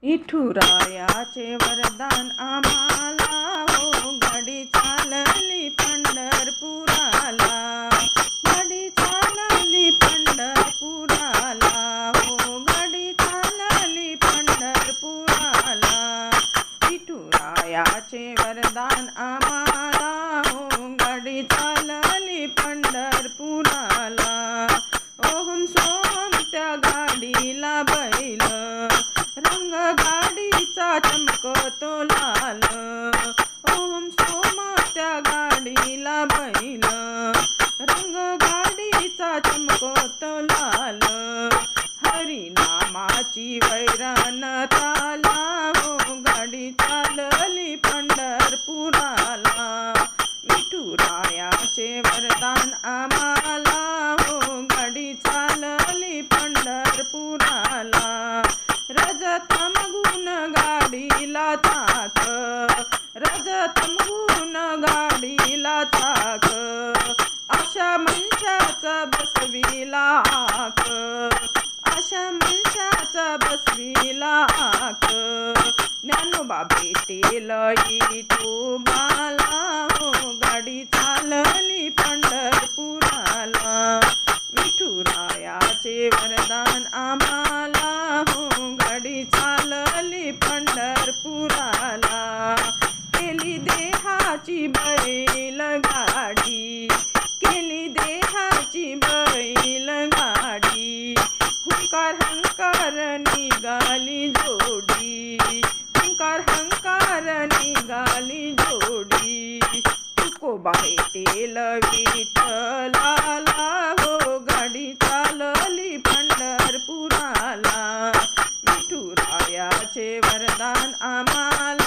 विठुरायाचे वरदान आम्हाला हो, गाडी चालली पंढरपुराला, गाडी चालली पंढरपुराला हो, गाडी चालली पंढरपुराला। विठुरायाचे वरदान आम्हाला हो, गाडी चालली पंढरपुराला। ओम सोम त्या गाडीला बैल, रंग गाडीचा चमकतो लाल। ओम सोम त्या गाडीला बैल, रंग गाडीचा चमकतो लाल। हरिनामाची वैरण ताला हो, गाडी चालली पंढरपुराला। विठुरायाचे वरदान आम्हाला हो, गाडी चालली पंढरपुराला। रजतम गुण गाडीला चाक, रजतम गुण गाडीला चाक, अशा मनुष्याचा बसविला आक, अशा मनुष्याचा बसविला आक। ज्ञानोबा भेटेल विठोबाला हो, गाडी चालली पंढरपुराला। विठुरायाचे वरदान आम्हाला हो, गाडी चालली पंढरपुराला। केली देहाची बैल गाडी, केली देहाची बैल गाडी, हुंकार हंकार निघाली जोडी, हुंकार हंकार निघाली जोडी। तुकोबा भेटेल विठ्ठलाला हो, गाडी चालली पंढरपुराला। विठुरायाचे वरदान आम्हाला